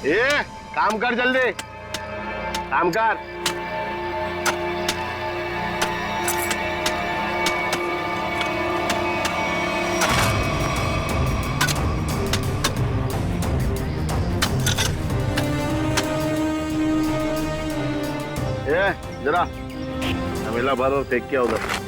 ए, काम कर जल्दी, काम कर। ए, जरा हमेला भर और फेंक किया उधर।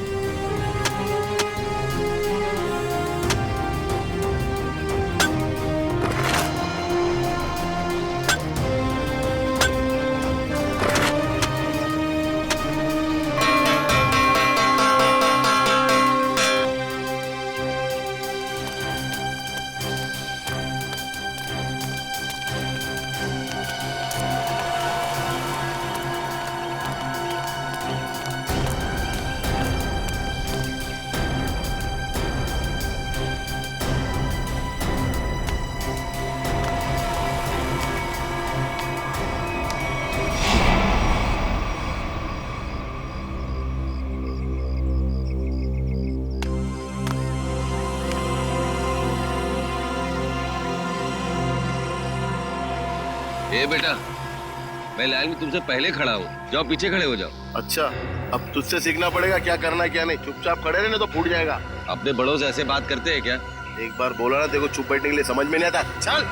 ए बेटा, मैं लाइन में तुमसे पहले खड़ा हूँ, जाओ पीछे खड़े हो जाओ। अच्छा, अब तुझसे सीखना पड़ेगा क्या करना है क्या नहीं। चुपचाप खड़े रहने तो फूट जाएगा। अपने बड़ों से ऐसे बात करते हैं क्या? एक बार बोला ना, देखो चुप बैठने के लिए समझ में नहीं आता। चल।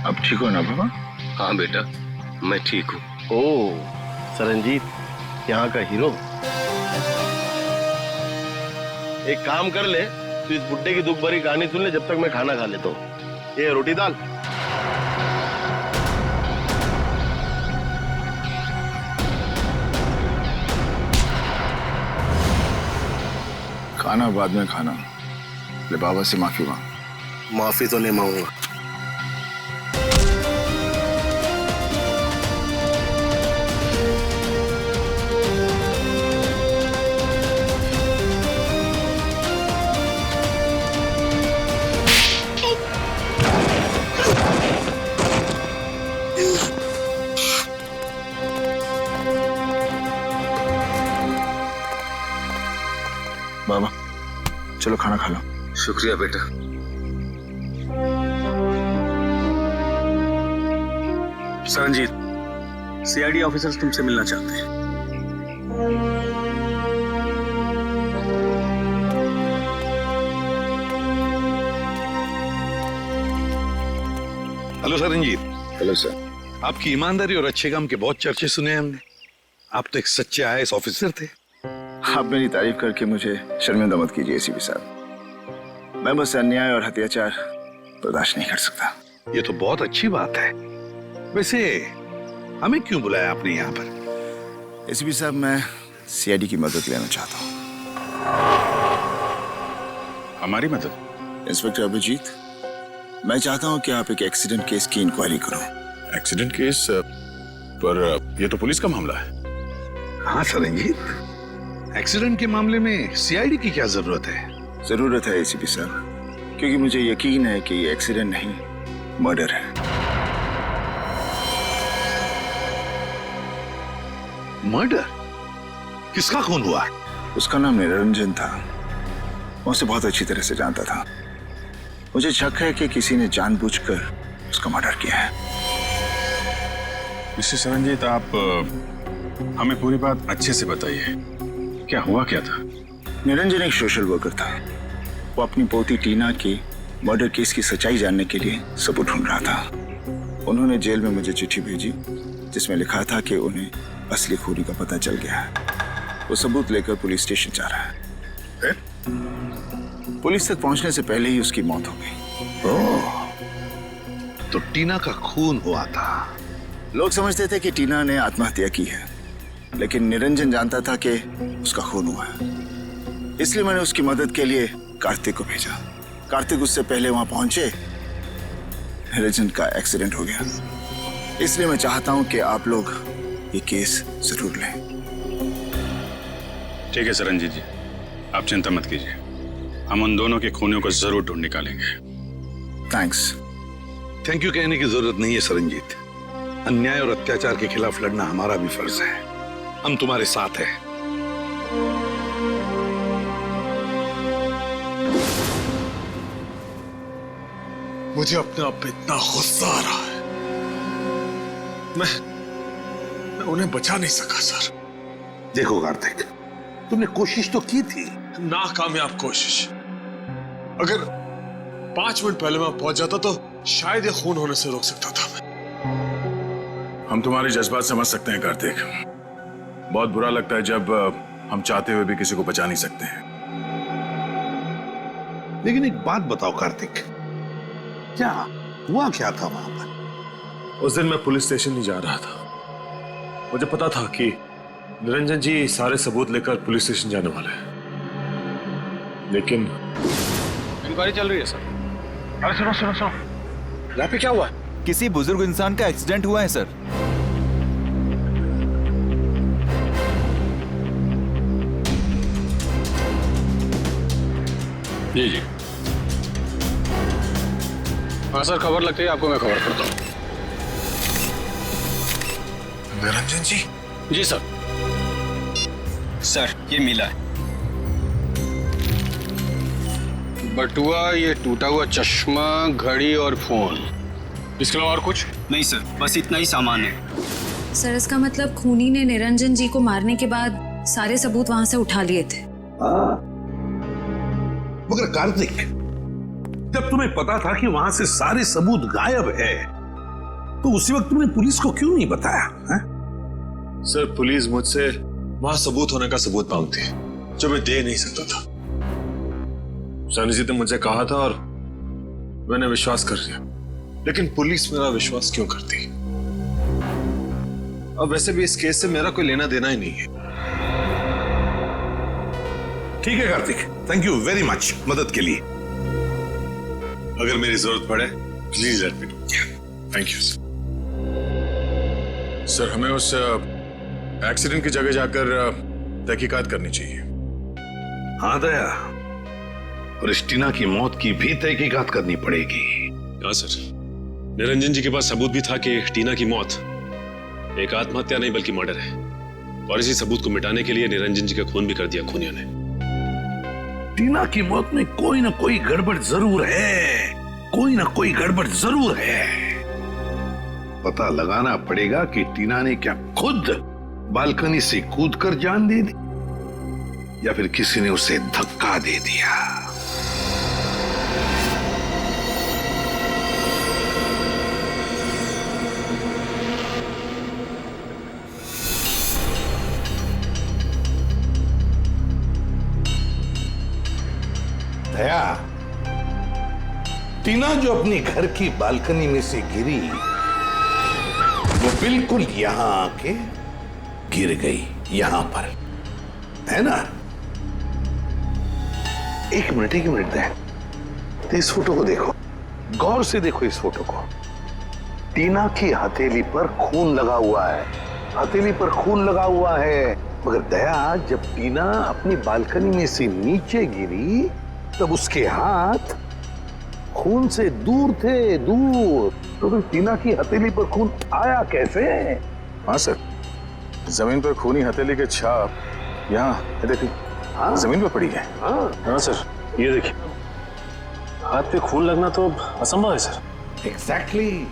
अब ठीक हो ना बाबा? हाँ बेटा, मैं ठीक हूँ। ओ, सरनजीत यहाँ का हीरो। एक काम कर ले, तू इस बुड्ढे की दुख भरी कहानी सुन ले जब तक मैं खाना खा लेता हूँ। ये रोटी दाल। खाना बाद में खाना। ले बाबा से माफी मांग। माफी तो नहीं मांगूंगा। बाबा चलो खाना खा लो। शुक्रिया बेटा। सरनजीत, सीआईडी ऑफिसर्स तुमसे मिलना चाहते हैं। हेलो सरनजीत। Hello sir. आपकी ईमानदारी और अच्छे काम के बहुत चर्चे सुने हमने। आप तो एक सच्चे आईएएस ऑफिसर थे। आप मेरी तारीफ करके मुझे शर्मिंदा मत कीजिए एसीपी साहब। मैं बस अन्याय और अत्याचार बर्दाश्त नहीं कर सकता। ये तो बहुत अच्छी बात है। वैसे हमें क्यों बुलाया आपने यहाँ पर? एसीपी साहब, मैं सीआईडी की मदद लेना चाहता हूँ। हमारी मदद? इंस्पेक्टर अभिजीत, मैं चाहता हूँ कि आप एक एक्सीडेंट केस की इंक्वायरी करो। Accident case? पर यह तो पुलिस का मामला है। हाँ सरनजीत, एक्सीडेंट के मामले में सीआईडी की क्या जरूरत है? जरूरत है एसीपी साहब, क्योंकि मुझे यकीन है कि ये एक्सीडेंट नहीं, मर्डर है। मर्डर? किसका खून हुआ? उसका नाम निरंजन था। मैं उसे बहुत अच्छी तरह से जानता था। मुझे शक है कि किसी ने जानबूझकर उसका मर्डर किया है। मिस्टर सरनजीत, आप हमें पूरी बात अच्छे से बताइए। क्या हुआ क्या था? निरंजन एक सोशल वर्कर था। वो अपनी पोती टीना की मर्डर केस की सच्चाई जानने के लिए सबूत ढूंढ रहा था। उन्होंने जेल में मुझे चिट्ठी भेजी जिसमें लिखा था कि उन्हें असली खूनी का पता चल गया है। वो सबूत लेकर पुलिस स्टेशन जा रहा है। पुलिस तक पहुंचने से पहले ही उसकी मौत हो गई। ओह, तो टीना का खून हुआ था। लोग समझते थे कि टीना ने आत्महत्या की है, लेकिन निरंजन जानता था कि उसका खून हुआ है। इसलिए मैंने उसकी मदद के लिए कार्तिक को भेजा। कार्तिक उससे पहले वहां पहुंचे, निरंजन का एक्सीडेंट हो गया। इसलिए मैं चाहता हूं कि आप लोग ये केस जरूर लें। ठीक है सरनजीत जी, आप चिंता मत कीजिए। हम उन दोनों के खूनियों को जरूर ढूंढ निकालेंगे। थैंक्स। थैंक यू कहने की जरूरत नहीं है सरनजीत। अन्याय और अत्याचार के खिलाफ लड़ना हमारा भी फर्ज है। हम तुम्हारे साथ हैं। मुझे अपने आप पे इतना गुस्सा आ रहा है। मैं उन्हें बचा नहीं सका सर। देखो कार्तिक, तुमने कोशिश तो की थी। नाकामयाब कोशिश। अगर 5 मिनट पहले मैं पहुंच जाता तो शायद ये खून होने से रोक सकता था मैं। हम तुम्हारे जज्बात समझ सकते हैं कार्तिक। बहुत बुरा लगता है जब हम चाहते हुए भी किसी को बचा नहीं सकते हैं। लेकिन एक बात बताओ कार्तिक, क्या हुआ क्या था वहां पर? उस दिन मैं पुलिस स्टेशन नहीं जा रहा था। मुझे पता था कि निरंजन जी सारे सबूत लेकर पुलिस स्टेशन जाने वाले हैं, लेकिन इंक्वायरी चल रही है सर। अरे सुनो सुनो सुनो, यहाँ पे क्या हुआ? किसी बुजुर्ग इंसान का एक्सीडेंट हुआ है सर। जी जी हाँ सर, खबर लगती है आपको, मैं खबर करता हूँ। निरंजन जी? जी सर। सर ये मिला है। बटुआ, ये टूटा हुआ चश्मा, घड़ी और फोन। इसके अलावा और कुछ नहीं सर, बस इतना ही सामान है। सर इसका मतलब खूनी ने निरंजन जी को मारने के बाद सारे सबूत वहां से उठा लिए थे। मगर कार्तिक, जब तुम्हें पता था कि वहां से सारे सबूत गायब है, तो उसी वक्त तुमने पुलिस को क्यों नहीं बताया है? सर पुलिस मुझसे वहां सबूत होने का सबूत मांगती है जो मैं दे नहीं सकता था। सनी जी ने मुझे कहा था और मैंने विश्वास कर लिया, लेकिन पुलिस मेरा विश्वास क्यों करती? अब वैसे भी इस केस से मेरा कोई लेना देना ही नहीं है। ठीक है Kartik, thank you very much मदद के लिए। अगर मेरी जरूरत पड़े please let me know. Thank you sir. Sir हमें उस एक्सीडेंट की जगह जाकर तहकीकात करनी चाहिए। हाँ दया, और इस टीना की मौत की भी तहकीकात करनी पड़ेगी। हाँ सर, निरंजन जी के पास सबूत भी था कि टीना की मौत एक आत्महत्या नहीं बल्कि मर्डर है, और इसी सबूत को मिटाने के लिए निरंजन जी का खून भी कर दिया खूनियों ने। टीना की मौत में कोई ना कोई गड़बड़ जरूर है, कोई ना कोई गड़बड़ जरूर है। पता लगाना पड़ेगा कि टीना ने क्या खुद बालकनी से कूदकर जान दे दी या फिर किसी ने उसे धक्का दे दिया। दया, टीना जो अपनी घर की बालकनी में से गिरी, वो बिल्कुल यहां आके गिर गई, यहां पर, है ना? एक मिनट दया, तो इस फोटो को देखो, गौर से देखो इस फोटो को। टीना की हथेली पर खून लगा हुआ है, हथेली पर खून लगा हुआ है। मगर दया, जब टीना अपनी बालकनी में से नीचे गिरी तब उसके हाथ खून से दूर थे, दूर। तो फिर टीना की हथेली पर खून आया कैसे? हाँ सर, जमीन पर खूनी हथेली के छाप यहाँ देखिए, हाँ जमीन पर पड़ी है। हाँ सर, ये देखिए, हाथ पे खून लगना तो असंभव है सर। एग्जैक्टली,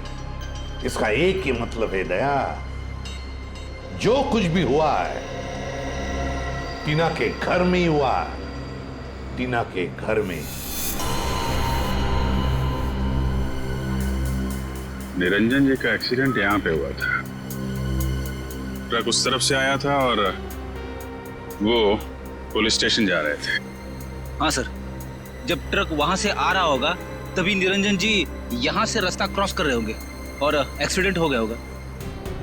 इसका एक ही मतलब है दया, जो कुछ भी हुआ है टीना के घर में ही हुआ है, टीना के घर में। निरंजन जी का एक्सीडेंट यहाँ पे हुआ था। ट्रक उस तरफ से आया था और वो पुलिस स्टेशन जा रहे थे। हाँ सर, जब ट्रक वहां से आ रहा होगा तभी निरंजन जी यहाँ से रास्ता क्रॉस कर रहे होंगे और एक्सीडेंट हो गया होगा।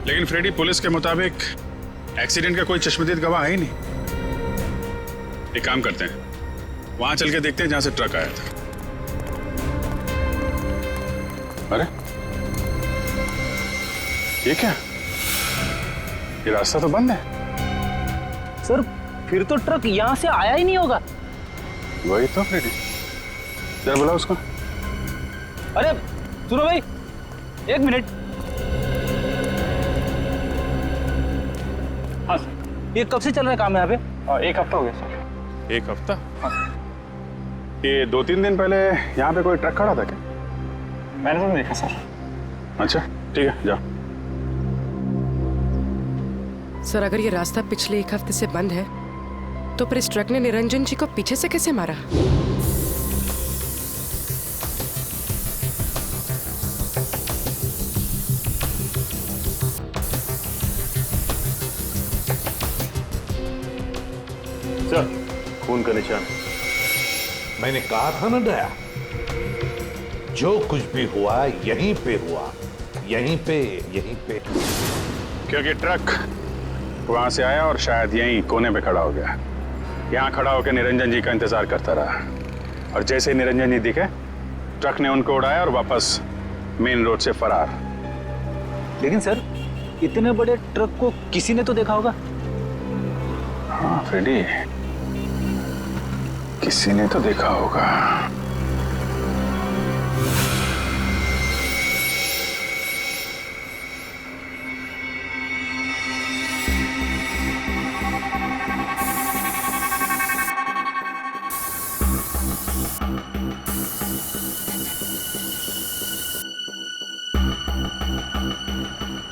लेकिन फ्रेडी, पुलिस के मुताबिक एक्सीडेंट का कोई चश्मदीद गवाह है ही नहीं। एक काम करते हैं, वहां चल के देखते हैं जहां से ट्रक आया था। अरे ये क्या, ये रास्ता तो बंद है। सर फिर तो ट्रक यहाँ से आया ही नहीं होगा। वही तो फ्रेडी, जरा बुला उसको। अरे सुनो भाई, एक मिनट। ये कब से चल रहा है काम यहाँ पे? 1 हफ्ता हो गया सर। 1 हफ्ता? ये 2-3 दिन पहले यहाँ पे कोई ट्रक खड़ा था क्या? मैंने तो नहीं देखा सर। अच्छा ठीक है, जाओ। सर अगर ये रास्ता पिछले 1 हफ्ते से बंद है तो फिर इस ट्रक ने निरंजन जी को पीछे से कैसे मारा? सर, खून का निशान। मैंने कहा था ना दया, जो कुछ भी हुआ यहीं पे हुआ, यहीं पे। क्योंकि ट्रक वहां से आया और शायद यहीं कोने पे खड़ा हो गया। यहाँ खड़ा होकर निरंजन जी का इंतजार करता रहा और जैसे ही निरंजन जी दिखे ट्रक ने उनको उड़ाया और वापस मेन रोड से फरार। लेकिन सर इतने बड़े ट्रक को किसी ने तो देखा होगा। हाँ फ्रेडी, किसी ने तो देखा होगा।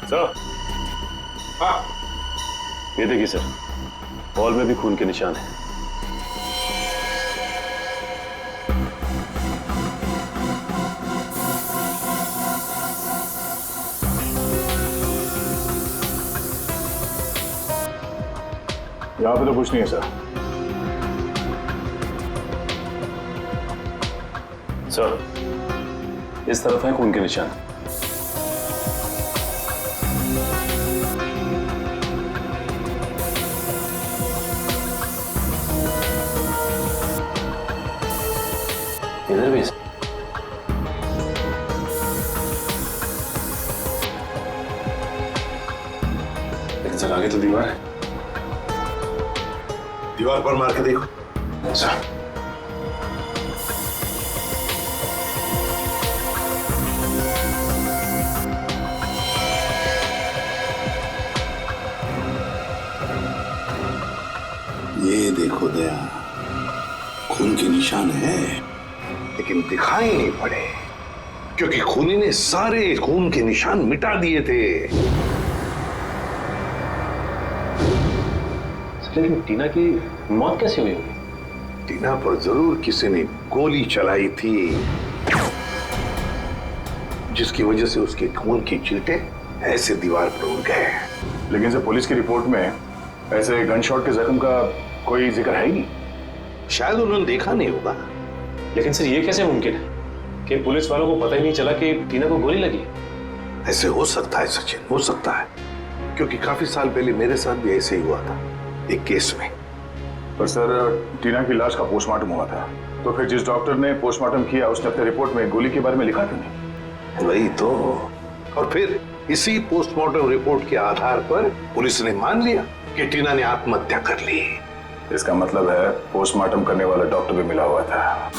सर, हाँ, ये देखिए सर, वॉल में भी खून के निशान है। यहाँ पे तो कुछ नहीं है सर। सर, इस तरफ है खून के निशान। इधर भी। लेकिन सर आगे तो दीवार है। दीवार पर मार के देखो। सर, ये देखो दया, खून के निशान है, लेकिन दिखाई नहीं पड़े क्योंकि खूनी ने सारे खून के निशान मिटा दिए थे। लेकिन टीना की मौत कैसे हुई होगी? टीना पर जरूर किसी ने गोली चलाई थी, जिसकी वजह से उसके खून की चींटे ऐसे दीवार पर उड़ गए। लेकिन सर पुलिस की रिपोर्ट में ऐसे गन शॉट के जख्म का कोई जिक्र है ही नहीं। शायद उन्होंने देखा नहीं होगा। लेकिन सर ये कैसे मुमकिन है कि पुलिस वालों को पता ही नहीं चला कि टीना को गोली लगी? ऐसे हो सकता है सचिन, हो सकता है, क्योंकि काफी साल पहले मेरे साथ भी ऐसे ही हुआ था एक केस में। पर सर टीना की लाश का पोस्टमार्टम हुआ था, तो फिर जिस डॉक्टर ने पोस्टमार्टम किया उसने अपने रिपोर्ट में गोली के बारे में लिखा क्यों नहीं? वही तो। और फिर इसी पोस्टमार्टम रिपोर्ट के आधार पर पुलिस ने मान लिया कि टीना ने आत्महत्या कर ली। इसका मतलब है पोस्टमार्टम करने वाला डॉक्टर भी मिला हुआ था।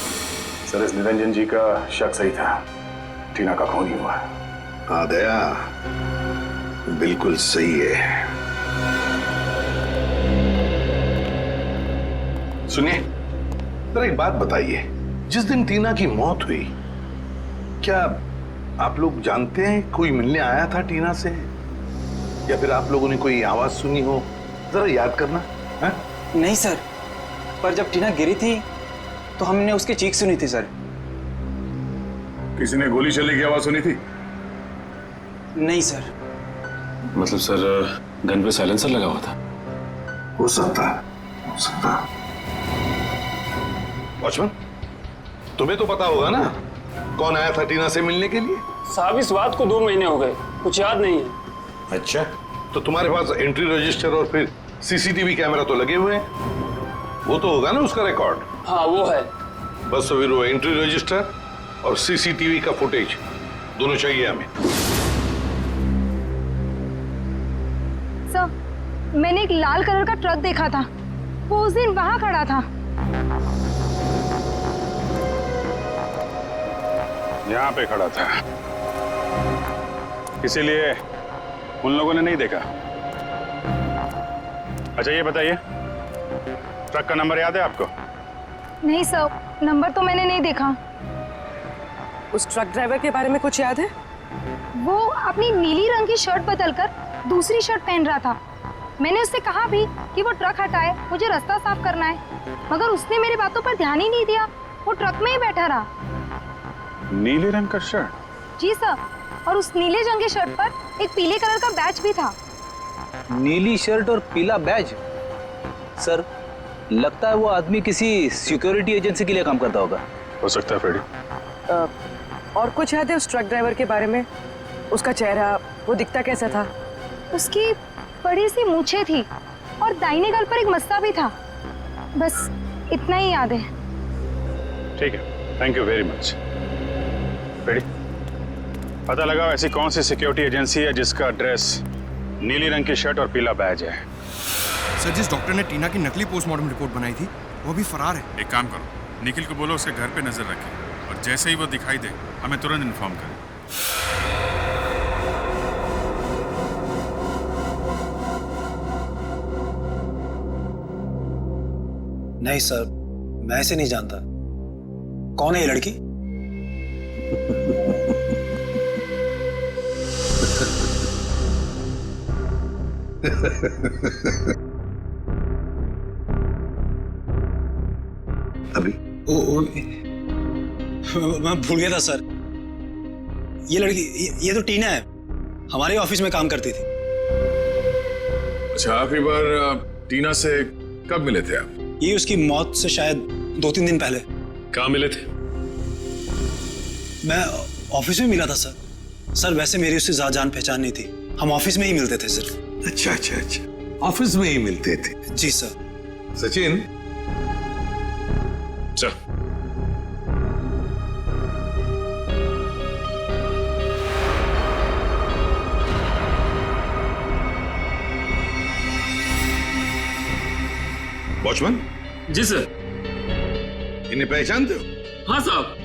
सर इस निरंजन जी का शक सही था, टीना का खून ही हुआ। हाँ दया, बिल्कुल सही है। सुनिए, जरा एक बात बताइए, जिस दिन टीना की मौत हुई, क्या आप लोग जानते हैं कोई मिलने आया था टीना से, या फिर आप लोगों ने कोई आवाज सुनी हो? जरा याद करना। है? नहीं सर, पर जब टीना गिरी थी तो हमने उसकी चीख सुनी थी सर। किसी ने गोली चलने की आवाज सुनी थी? नहीं सर। मतलब सर गन पे साइलेंसर लगा हुआ था? हो सकता है, हो सकता है। वॉचमैन, तुम्हें तो पता होगा ना कौन आया था टीना से मिलने के लिए? साहब इस बात को 2 महीने हो गए, कुछ याद नहीं है। अच्छा, तो तुम्हारे पास एंट्री रजिस्टर और फिर सीसीटीवी कैमरा तो लगे हुए हैं, वो तो होगा ना उसका रिकॉर्ड? हाँ वो है। बस तो फिर वो एंट्री रजिस्टर और सीसीटीवी का फुटेज दोनों चाहिए हमें। सर मैंने एक लाल कलर का ट्रक देखा था, वो उस दिन वहां खड़ा था। यहाँ पे खड़ा था, इसीलिए उन लोगों ने नहीं देखा। अच्छा ये बताइए, ट्रक का नंबर याद है आपको? नहीं सर, नंबर तो मैंने नहीं देखा। उस ट्रक ड्राइवर के बारे में कुछ याद है? वो अपनी नीली रंग की शर्ट बदलकर दूसरी शर्ट पहन रहा था। मैंने उससे कहा भी कि वो ट्रक हटाए, मुझे रास्ता साफ करना है, मगर उसने मेरी बातों पर ध्यान ही नहीं दिया। वो ट्रक में ही बैठा रहा। नीले रंग का शर्ट? जी सर, और उस नीले रंग की शर्ट पर एक पीले कलर का बैच भी था। नीली शर्ट और पीला बैज? सर, लगता है वो आदमी किसी सिक्योरिटी एजेंसी के लिए काम करता होगा। हो सकता है फ्रेडी। और कुछ याद है उस ट्रक ड्राइवर के बारे में? उसका चेहरा, वो दिखता कैसा था? उसकी बड़ी सी मूछें थी और दाहिने गाल पर एक मस्सा भी था। बस इतना ही याद है। ठीक है, thank you very much. Freddy, पता लगाओ ऐसी कौन सी सिक्योरिटी एजेंसी है जिसका ड्रेस नीली रंग की शर्ट और पीला बैज है। सर, जिस डॉक्टर ने टीना की नकली पोस्टमार्टम रिपोर्ट बनाई थी वो भी फरार है। एक काम करो, निखिल को बोलो उसके घर पे नजर रखे और जैसे ही वो दिखाई दे हमें तुरंत इन्फॉर्म करें। नहीं सर, मैं इसे नहीं जानता। कौन है ये लड़की? अभी मैं भूल गया था सर। ये लड़की, ये तो टीना है, हमारे ऑफिस में काम करती थी। अच्छा, आखिरी बार टीना से कब मिले थे आप? ये उसकी मौत से शायद 2-3 दिन पहले। कहाँ मिले थे? मैं ऑफिस में मिला था सर। सर वैसे मेरी उससे ज्यादा जान पहचान नहीं थी, हम ऑफिस में ही मिलते थे सिर्फ। अच्छा अच्छा अच्छा, ऑफिस में ही मिलते थे। जी सर। सचिन, चल। वॉचमैन। जी सर। इन्हें पहचानते हो? हाँ साहब,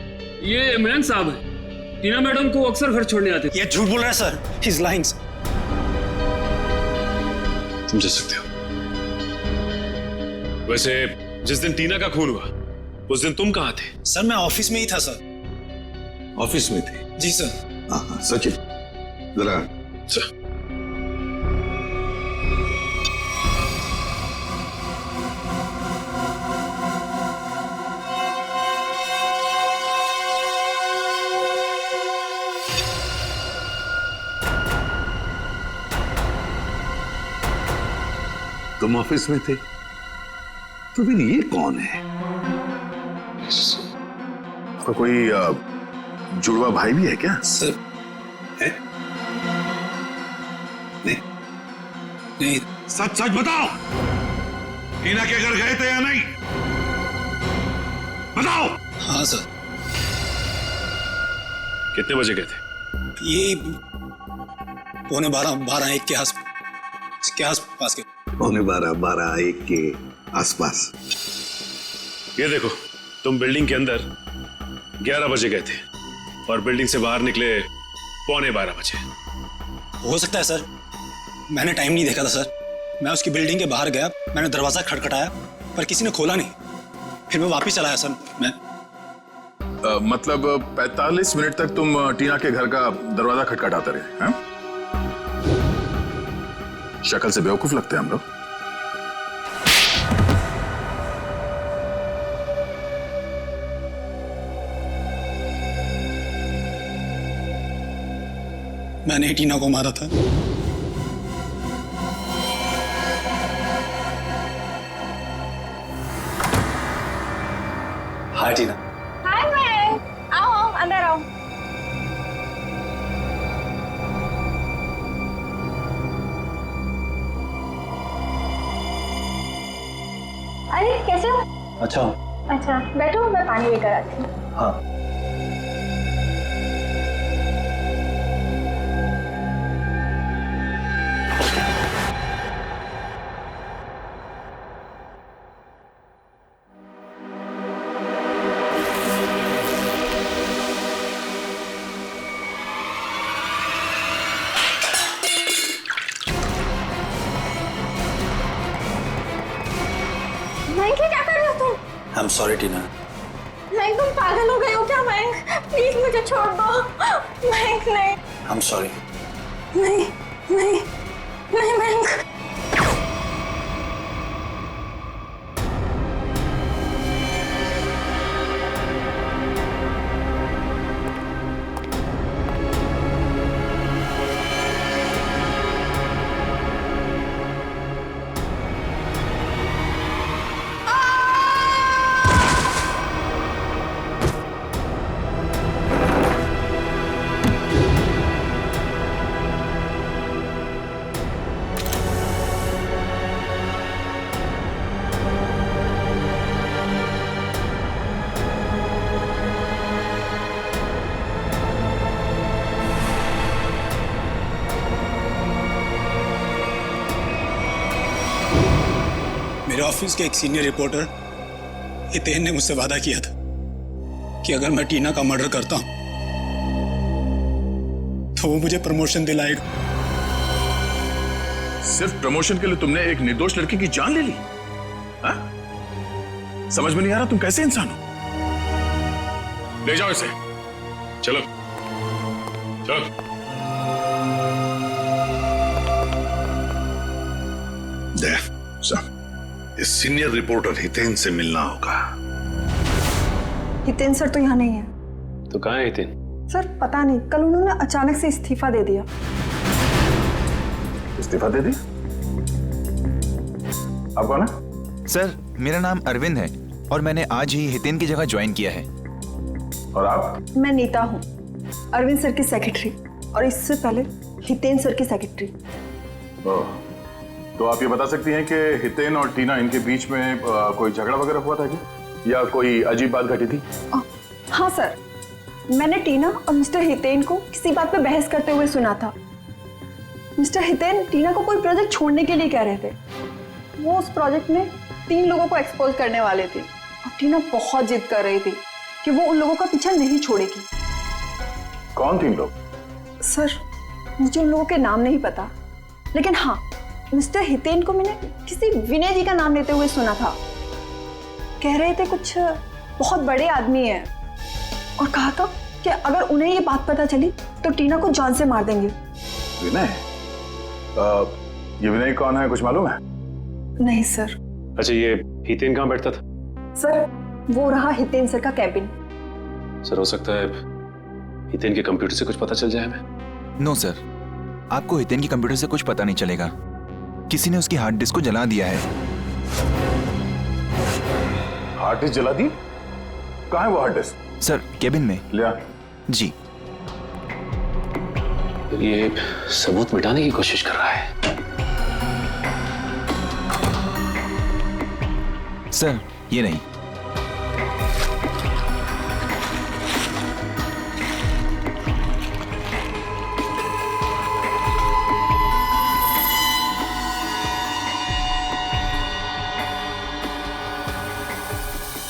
ये इमरान साहब है। टीना मैडम को अक्सर घर छोड़ने आते थे। ये झूठ बोल रहा है सर, ही इज लाइंग। तुम जा सकते हो। वैसे जिस दिन टीना का खून हुआ उस दिन तुम कहाँ थे? सर मैं ऑफिस में ही था सर। ऑफिस में थे? जी सर। हाँ, सचिन जरा। तुम ऑफिस में थे तो फिर ये कौन है? आपका कोई जुड़वा भाई भी है क्या? सर है? नहीं। सच सच बताओ, टीना के घर गए थे या नहीं? बताओ। हाँ सर। कितने बजे गए थे? ये 12:15-1 के आसपास के। 12:15-1 के आसपास। ये देखो, तुम बिल्डिंग के अंदर 11 बजे गए थे और बिल्डिंग से बाहर निकले 11:15 बजे। हो सकता है सर, मैंने टाइम नहीं देखा था सर। मैं उसकी बिल्डिंग के बाहर गया, मैंने दरवाजा खटखटाया पर किसी ने खोला नहीं, फिर मैं वापस चला आया सर। मैं मतलब 45 मिनट तक तुम टीना के घर का दरवाजा खटखटाते रहे हैं? शक्ल से बेवकूफ लगते हैं हम लोग। मैंने टीना को मारा था। हाय टीना। हाय मैम, आओ अंदर आओ। अरे कैसे हो? अच्छा बैठो, मैं पानी लेकर आती हूँ। हाँ। सॉरी टीना। महक तुम पागल हो गए हो क्या महक? प्लीज मुझे छोड़ दो महक। नहीं आई एम सॉरी। नहीं नहीं नहीं महक। मेरे ऑफिस के एक सीनियर रिपोर्टर हितेन ने मुझसे वादा किया था कि अगर मैं टीना का मर्डर करता हूं तो वो मुझे प्रमोशन दिलाएगा। सिर्फ प्रमोशन के लिए तुमने एक निर्दोष लड़की की जान ले ली? हा? समझ में नहीं आ रहा तुम कैसे इंसान हो। ले जाओ इसे। चलो चलो। इस सीनियर रिपोर्टर हितेन से मिलना होगा। हितेन सर तो यहाँ नहीं है। तो कहाँ है हितेन? सर पता नहीं, कल उन्होंने अचानक से इस्तीफा दे दिया। इस्तीफा दे दी? आप कौन है? सर मेरा नाम अरविंद है और मैंने आज ही हितेन की जगह ज्वाइन किया है। और आप? मैं नीता हूँ, अरविंद सर की सेक्रेटरी, और इससे पहले हितेन सर की सेक्रेटरी। तो आप ये बता सकती हैं कि हितेन और टीना इनके बीच में कोई झगड़ा वगैरह हुआ था क्या, या कोई अजीब बात घटी थी? हाँ सर, मैंने टीना और मिस्टर हितेन को किसी बात पे बहस करते हुए सुना था। मिस्टर हितेन टीना को कोई प्रोजेक्ट छोड़ने के लिए कह रहे थे। वो उस प्रोजेक्ट में 3 लोगों को एक्सपोज करने वाले थे और टीना बहुत जिद कर रही थी कि वो उन लोगों का पीछा नहीं छोड़ेगी। कौन 3 लोग? सर मुझे उन लोगों के नाम नहीं पता, लेकिन हाँ मिस्टर हितेन को मैंने किसी विनय जी का नाम लेते हुए सुना था। कह रहे थे कुछ बहुत बड़े आदमी हैं और कहा था कि अगर उन्हें ये बात पता चली तो टीना को जान से मार देंगे। विनय? ये विनय कौन है, कुछ मालूम है? नहीं सर। अच्छा ये हितेन कहाँ बैठता था? सर वो रहा हितेन सर का कैबिन। सर हो सकता है हितेन के कंप्यूटर से कुछ पता चल जाए हमें। नो सर, आपको हितेन के कंप्यूटर से कुछ पता नहीं चलेगा। किसी ने उसकी हार्ड डिस्क को जला दिया है। हार्ड डिस्क जला दी? कहाँ है वो हार्ड डिस्क? सर केबिन में। लिया जी। ये सबूत मिटाने की कोशिश कर रहा है। सर ये नहीं।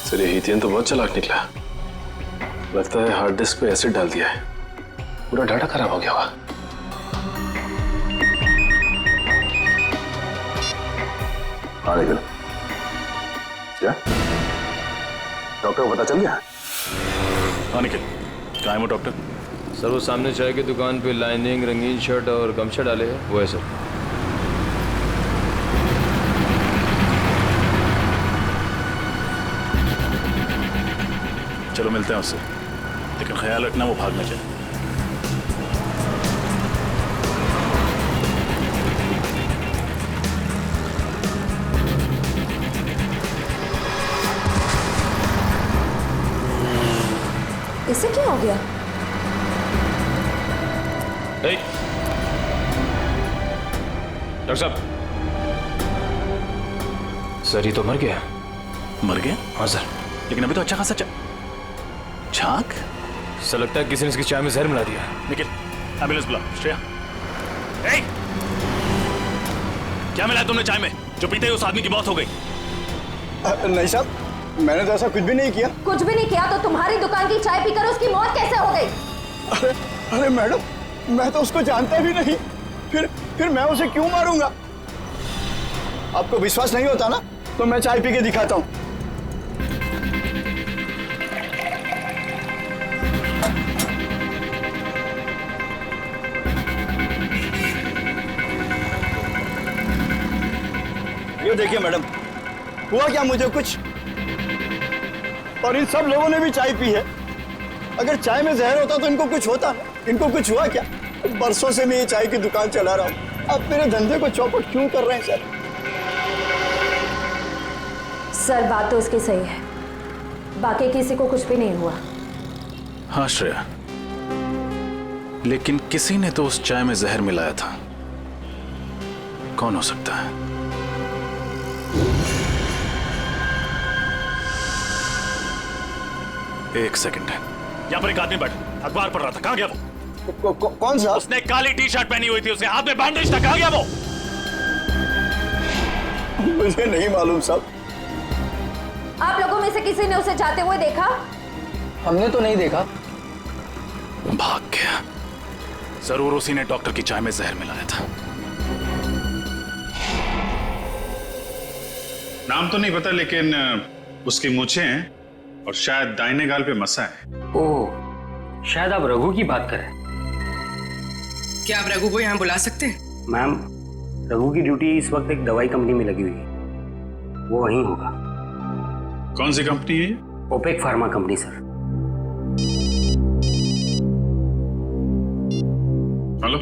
सर ये हितेन तो बहुत चालाक निकला। लगता है हार्ड डिस्क पे एसिड डाल दिया है, पूरा डाटा खराब हो गया होगा। हाँ निकल। क्या डॉक्टर को पता चल गया? हाँ निकल। कहाँ है वो डॉक्टर? सर वो सामने चाय की दुकान पे लाइनिंग, रंगीन शर्ट और गमछा डाले हैं, वो है सर। चलो मिलते हैं उससे, लेकिन ख्याल रखना वो भाग न जाए। इसे क्या हो गया? डॉक्टर साहब, सर ये तो मर गया। मर गया? हाँ सर। लेकिन अभी तो अच्छा खासा छाक। सर लगता है किसी ने इसकी चाय में जहर मिला दिया। निकल, एम्बुलेंस बुला। श्रेया, क्या मिला तुमने चाय में जो पीते ही उस आदमी की मौत हो गई? नहीं साहब, मैंने तो ऐसा कुछ भी नहीं किया। कुछ भी नहीं किया तो तुम्हारी दुकान की चाय पीकर उसकी मौत कैसे हो गई? अरे मैडम, मैं तो उसको जानता भी नहीं, फिर मैं उसे क्यों मारूंगा? आपको विश्वास नहीं होता ना, तो मैं चाय पी के दिखाता हूँ। ये देखिए मैडम, हुआ क्या मुझे कुछ, और इन सब लोगों ने भी चाय पी है। अगर चाय में जहर होता तो इनको कुछ होता, इनको कुछ हुआ क्या? बरसों से मैं ये चाय की दुकान चला रहा हूँ, अब मेरे धंधे को चौपट क्यों कर रहे हैं सर? सर बात तो उसकी सही है, बाकी किसी को कुछ भी नहीं हुआ। हाँ श्रेया, लेकिन किसी ने तो उस चाय में जहर मिलाया था। कौन हो सकता है? एक सेकंड है, यहाँ पर एक आदमी बैठा अखबार पढ़ रहा था, कहाँ गया वो? कौन सा? उसने काली टी शर्ट पहनी हुई थी, उसके हाथ में बैंडेज था, कहाँ गया वो? मुझे नहीं मालूम साहब। आप लोगों में से किसी ने उसे जाते हुए देखा? हमने तो नहीं देखा। भाग गया। जरूर उसी ने डॉक्टर की चाय में जहर मिलाया था। नाम तो नहीं पता, लेकिन उसकी मूछें हैं और शायद दाहिने गाल पे मसा है। ओह, शायद आप रघु की बात करें। क्या आप रघु को यहाँ बुला सकते हैं? मैम, रघु की ड्यूटी इस वक्त एक दवाई कंपनी में लगी हुई है, वो वहीं होगा। कौन सी कंपनी है? Opec Pharma company sir. Hello,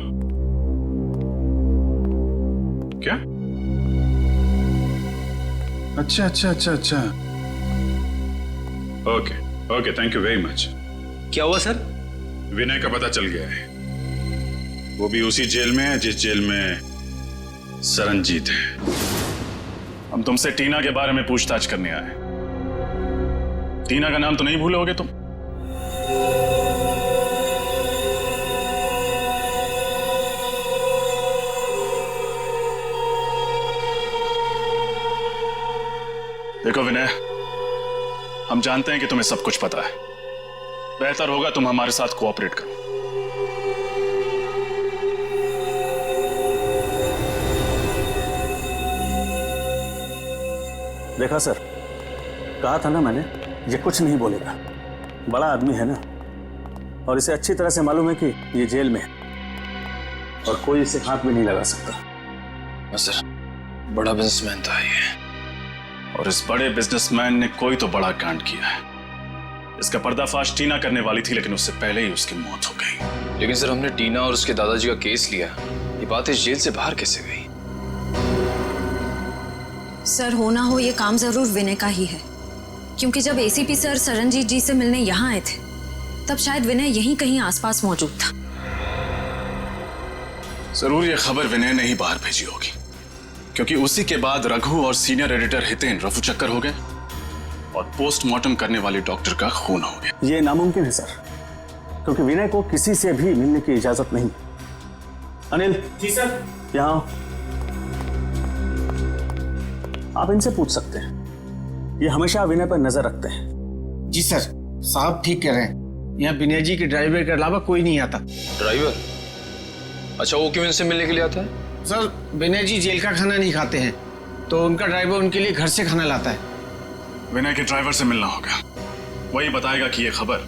क्या? अच्छा अच्छा अच्छा अच्छा, okay okay, thank you very much. क्या हुआ सर? विनय का पता चल गया है, वो भी उसी जेल में है जिस जेल में सरनजीत है। हम तुमसे टीना के बारे में पूछताछ करने आए। टीना का नाम तो नहीं भूलोगे तुम? देखो विनय, हम जानते हैं कि तुम्हें सब कुछ पता है। बेहतर होगा तुम हमारे साथ कोऑपरेट करो। देखा सर, कहा था ना मैंने, ये कुछ नहीं बोलेगा। बड़ा आदमी है ना, और इसे अच्छी तरह से मालूम है कि ये जेल में है और कोई इसे हाथ भी नहीं लगा सकता। सर, बड़ा बिजनेसमैन था ये, और इस बड़े बिजनेसमैन ने कोई तो बड़ा कांड किया है। इसका पर्दाफाश टीना करने वाली थी, लेकिन उससे पहले ही उसकी मौत हो गई। लेकिन सर, हमने टीना और उसके दादाजी का केस लिया, ये बात इस जेल से बाहर कैसे गई? सर, हो ना हो ये काम जरूर विनय का ही है, क्योंकि जब एसीपी सर सरनजीत जी से मिलने यहाँ आए थे, तब शायद विनय यहीं कहीं आसपास मौजूद था। जरूर ये खबर विनय ने ही बाहर भेजी होगी, क्योंकि उसी के बाद रघु और सीनियर एडिटर हितेन रफू चक्कर हो गए और पोस्टमार्टम करने वाले डॉक्टर का खून हो गया। ये नामुमकिन है सर, क्योंकि विनय को किसी से भी मिलने की इजाजत नहीं। अनिल जी सर, यहाँ आप इनसे पूछ सकते हैं, ये हमेशा विनय पर नजर रखते हैं। जी सर, साहब ठीक कह रहे हैं, यहाँ विनय जी के ड्राइवर के अलावा कोई नहीं आता। ड्राइवर? अच्छा, वो क्यों इनसे मिलने के लिए आता है? सर, विनय जी जेल का खाना नहीं खाते हैं, तो उनका ड्राइवर उनके लिए घर से खाना लाता है। विनय के ड्राइवर से मिलना होगा, वही बताएगा कि ये खबर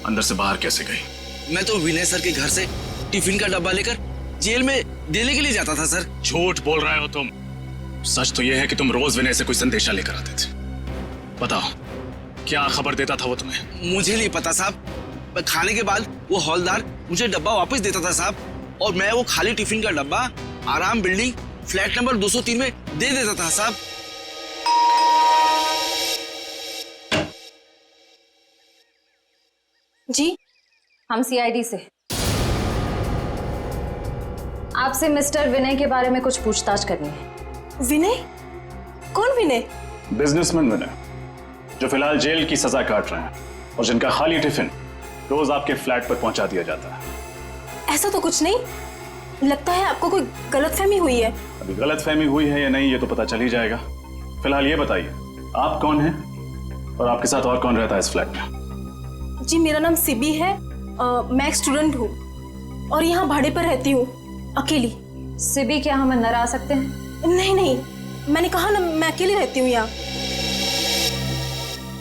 अंदर से बाहर कैसे गई। मैं तो विनय सर के घर से टिफिन का डब्बा लेकर जेल में देने के लिए जाता था सर। झूठ बोल रहे हो तुम। सच तो यह है कि तुम रोज विनय से कोई संदेशा लेकर आते थे। बताओ, क्या खबर देता था वो तुम्हें? मुझे नहीं पता साहब, खाने के बाद वो हौलदार मुझे डब्बा वापस देता था साहब, और मैं वो खाली टिफिन का डब्बा आराम बिल्डिंग फ्लैट नंबर 203 में दे देता था साहब। जी, हम सीआईडी से। आपसे मिस्टर विनय के बारे में कुछ पूछताछ करनी है। विनय? कौन विनय? बिजनेसमैन विनय, जो फिलहाल जेल की सजा काट रहे हैं और जिनका खाली टिफिन रोज आपके फ्लैट पर पहुंचा दिया जाता है। ऐसा तो कुछ नहीं, लगता है आपको कोई गलतफहमी हुई है। अभी गलतफहमी हुई है या नहीं ये तो पता चल ही जाएगा। फिलहाल ये बताइए, आप कौन हैं और आपके साथ और कौन रहता है इस फ्लैट में? जी, मेरा नाम सिबी है, मैं एक स्टूडेंट हूँ और यहाँ भाड़े पर रहती हूँ, अकेली। सिबी, क्या हम अंदर आ सकते हैं? नहीं नहीं, मैंने कहा ना, मैं अकेली रहती हूँ यहाँ।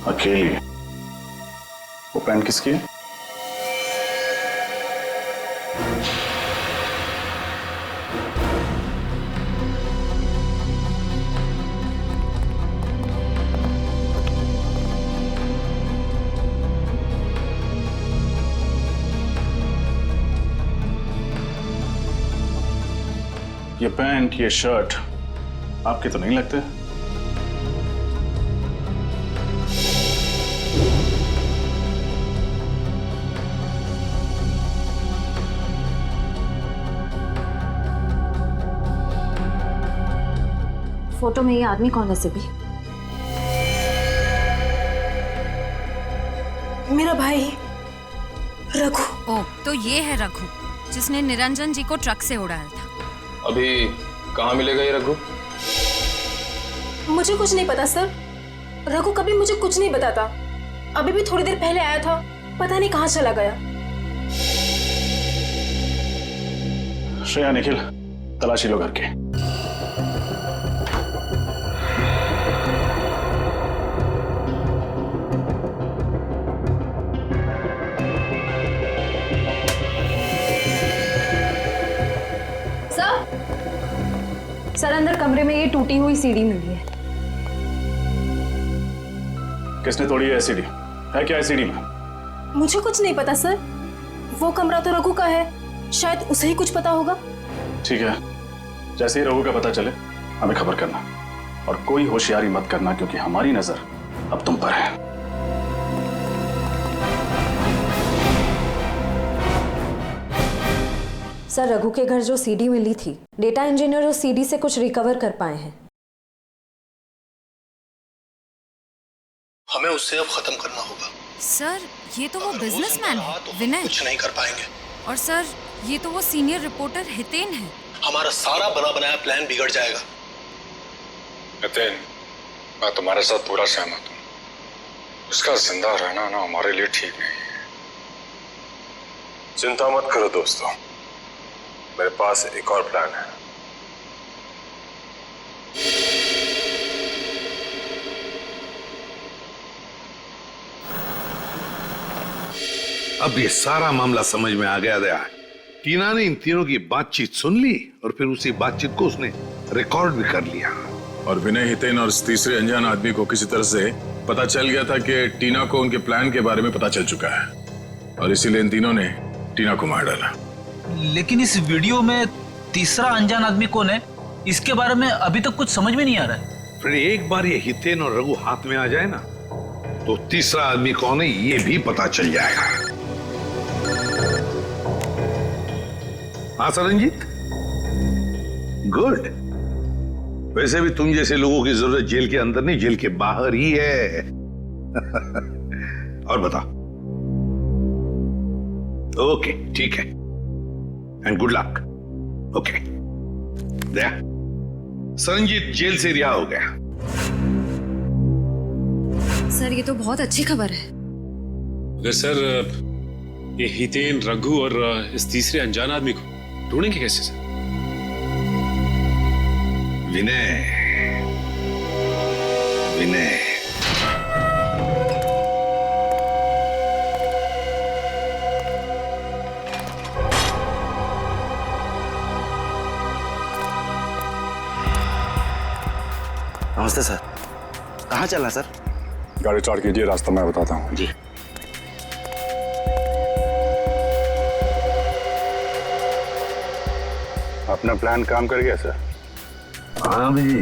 अकेली? वो पैंट किसकी है? ये पैंट, ये शर्ट आपके तो नहीं लगते? फोटो में ये आदमी कौन है सिबी? मेरा भाई रघु। ओ, तो ये है रघु जिसने निरंजन जी को ट्रक से उड़ाया था। अभी कहाँ मिलेगा ये रघु? मुझे कुछ नहीं पता सर। रघु कभी मुझे कुछ नहीं बताता। अभी भी थोड़ी देर पहले आया था, पता नहीं कहाँ चला गया। श्रेया, निखिल, तलाशी लो घर के। सर, अंदर कमरे में ये टूटी हुई सीढ़ी मिली है। किसने तोड़ी है सीढ़ी? है क्या है सीढ़ी में? मुझे कुछ नहीं पता सर। वो कमरा तो रघु का है, शायद उसे ही कुछ पता होगा। ठीक है, जैसे ही रघु का पता चले हमें खबर करना, और कोई होशियारी मत करना क्योंकि हमारी नजर अब तुम पर है। सर, रघु के घर जो सीडी मिली थी, डेटा इंजीनियर उस सीडी से कुछ रिकवर कर पाए हैं। हमें उससे अब खत्म करना होगा। सर, ये तो वो बिजनेसमैन है, विनय। कुछ नहीं कर पाएंगे। और सर, ये तो वो सीनियर रिपोर्टर हितेन है। हमारा सारा बना बनाया प्लान बिगड़ जाएगा। हितेन, मैं तुम्हारे साथ पूरा सहमत हूँ। उसका जिंदा रहना ना हमारे लिए ठीक नहीं है। चिंता मत करो दोस्तों, मेरे पास एक और प्लान है। अब ये सारा मामला समझ में आ गया दया। टीना ने इन तीनों की बातचीत सुन ली और फिर उसी बातचीत को उसने रिकॉर्ड भी कर लिया। और विनय, हितेन और इस तीसरे अनजान आदमी को किसी तरह से पता चल गया था कि टीना को उनके प्लान के बारे में पता चल चुका है, और इसीलिए इन तीनों ने टीना को मार डाला। लेकिन इस वीडियो में तीसरा अनजान आदमी कौन है, इसके बारे में अभी तक कुछ समझ में नहीं आ रहा है। फिर एक बार ये हितेन और रघु हाथ में आ जाए ना, तो तीसरा आदमी कौन है ये भी पता चल जाएगा। हाँ सरनजीत, गुड। वैसे भी तुम जैसे लोगों की जरूरत जेल के अंदर नहीं, जेल के बाहर ही है। और बता। ओके, ठीक है, and good luck. Okay, Daya, Saranjeet jail से रिहा हो गया। सर, ये तो बहुत अच्छी खबर है। अगर सर ये हितेन, रघु और इस तीसरे अनजान आदमी को ढूंढेंगे कैसे सर? विनय, विनय, नमस्ते सर। कहाँ चलना सर? गाड़ी स्टार्ट कीजिए, रास्ता मैं बताता हूँ। जी। अपना प्लान काम कर गया सर? हाँ भी,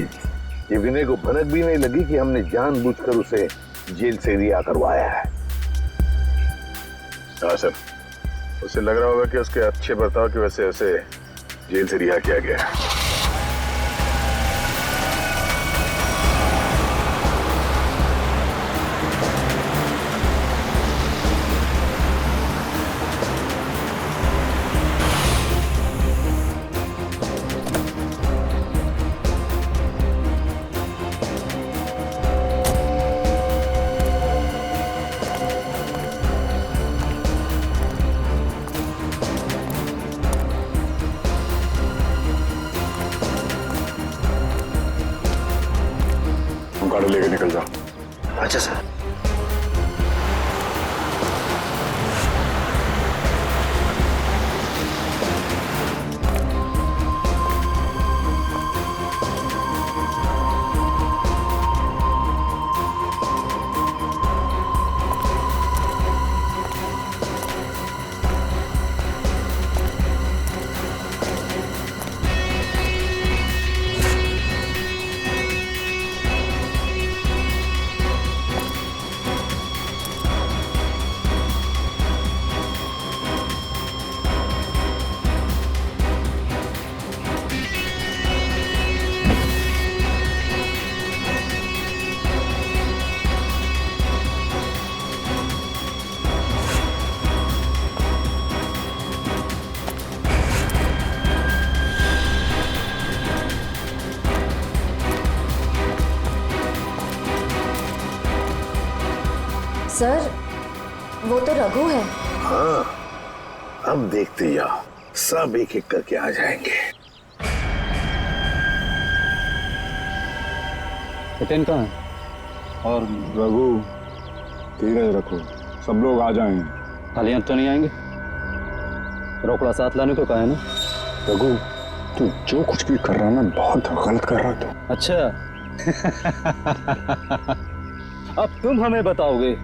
ये विनय को भनक भी नहीं लगी कि हमने जानबूझकर उसे जेल से रिहा करवाया है। हाँ सर, उसे लग रहा होगा कि उसके अच्छे बर्ताव की वजह से उसे जेल से रिहा किया गया है। गाड़ी लेके निकल जाओ। अच्छा सर। सर वो तो रघु है। हाँ, अब देखते जाओ, सब एक एक करके आ जाएंगे। हितेन कहाँ है? और रघु? धीरज रखो, सब लोग आ जाएंगे। खाली हाथ तो नहीं आएंगे। रोकड़ा साथ लाने को कहा है ना। रघु, तू जो कुछ भी कर रहा है ना, बहुत गलत कर रहा है तू। अच्छा अब तुम हमें बताओगे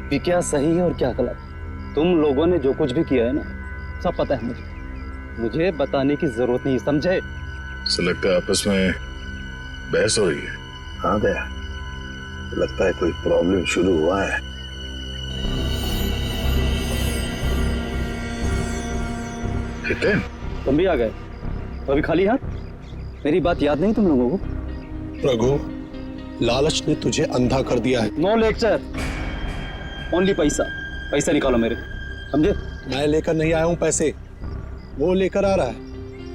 कि क्या सही है और क्या गलत। तुम लोगों ने जो कुछ भी किया है ना, सब पता है मुझे बताने की जरूरत नहीं, समझे? से लगता है आपस में बहस हो रही है। हाँ दया, लगता है कोई प्रॉब्लम शुरू हुआ है। हितेन, तुम भी आ गए? अभी खाली हाथ? मेरी बात याद नहीं तुम लोगों को? रघु, लालच ने तुझे अंधा कर दिया है। नो लेक्चर, ओनली पैसा। पैसा निकालो मेरे, समझे? मैं लेकर नहीं आया हूं पैसे, वो लेकर आ रहा है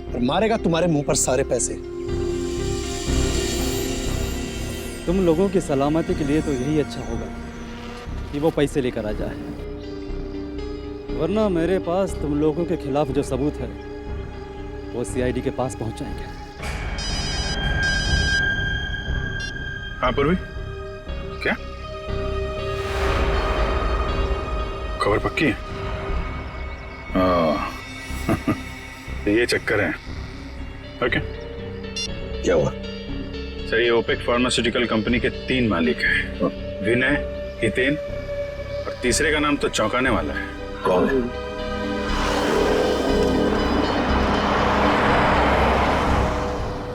और मारेगा तुम्हारे मुंह पर सारे पैसे। तुम लोगों की सलामती के लिए तो यही अच्छा होगा कि वो पैसे लेकर आ जाए, वरना मेरे पास तुम लोगों के खिलाफ जो सबूत है वो सीआईडी के पास पहुंच जाएंगे। हाँ पूर्वी, क्या खबर पक्की है? ये चक्कर है। ओके, क्या हुआ? सर, ये ओपेक फार्मास्यूटिकल कंपनी के 3 मालिक हैं, विनय, हितेन और तीसरे का नाम तो चौंकाने वाला है। कौन है?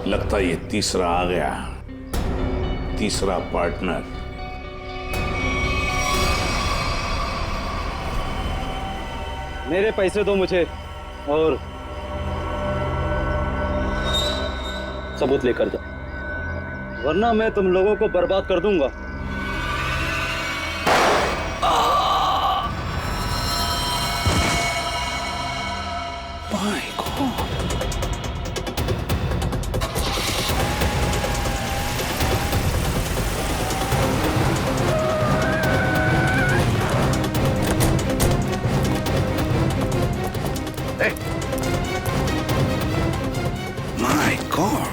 लगता है ये तीसरा आ गया, तीसरा पार्टनर। मेरे पैसे दो मुझे और सबूत लेकर जाओ, वरना मैं तुम लोगों को बर्बाद कर दूंगा। My God.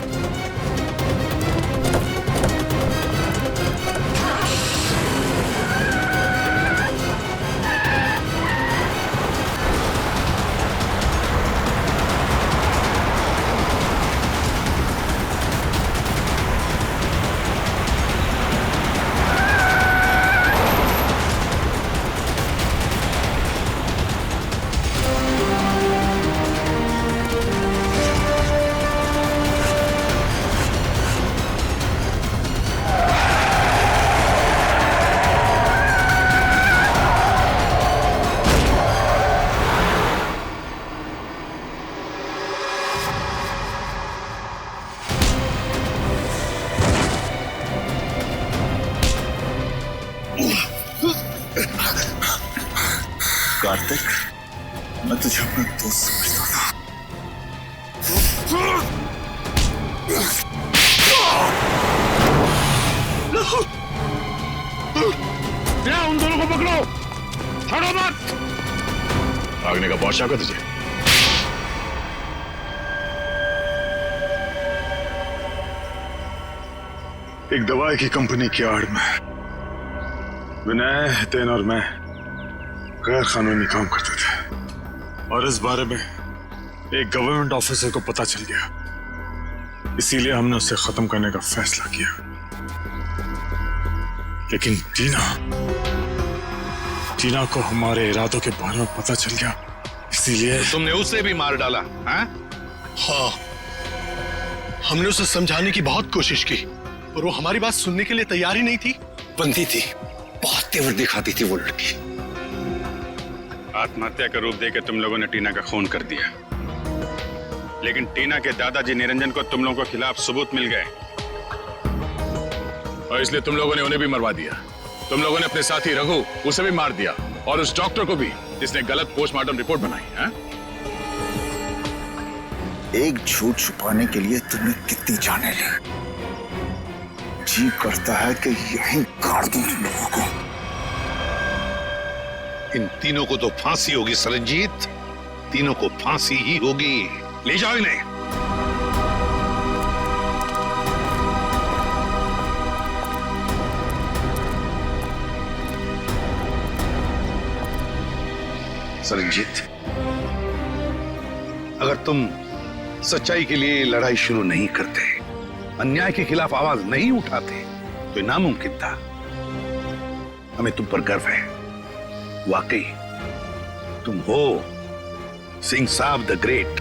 कार्तिक, मैं तुझे अपना दोस्त समझता था। उन दोनों को पकड़ो, छोड़ो मत। भागने का बहुत शौक है तुझे। एक दवाई की कंपनी की आड़ में विनय, हितेन और मैं गैर कानूनी काम करते थे और इस बारे में एक गवर्नमेंट ऑफिसर को पता चल गया, इसीलिए हमने उसे खत्म करने का फैसला किया। लेकिन टीना को हमारे इरादों के बारे में पता चल गया, इसीलिए तुमने उसे भी मार डाला? हाँ, हमने उसे समझाने की बहुत कोशिश की और वो हमारी बात सुनने के लिए तैयार ही नहीं थी। बंदी थी, बहुत तेवर दिखाती थी वो लड़की। आत्महत्या का रूप देकर तुम लोगों ने टीना का खून कर दिया, लेकिन टीना के दादाजी निरंजन को तुम लोगों के खिलाफ सबूत मिल गए और इसलिए तुम लोगों ने उन्हें भी मरवा दिया। तुम लोगों ने अपने साथी रघु, उसे भी मार दिया और उस डॉक्टर को भी, जिसने गलत पोस्टमार्टम रिपोर्ट बनाई है। एक झूठ छुपाने के लिए तुमने कितनी जाने ली। जी करता है कि यहीं गाड़ दूं तुम लोगों को। इन तीनों को तो फांसी होगी सरनजीत, तीनों को फांसी ही होगी। ले जाओ इन्हें। सरनजीत, अगर तुम सच्चाई के लिए लड़ाई शुरू नहीं करते, अन्याय के खिलाफ आवाज नहीं उठाते, तो ये नामुमकिन था। हमें तुम पर गर्व है। वाकई तुम हो सिंह साहब द ग्रेट।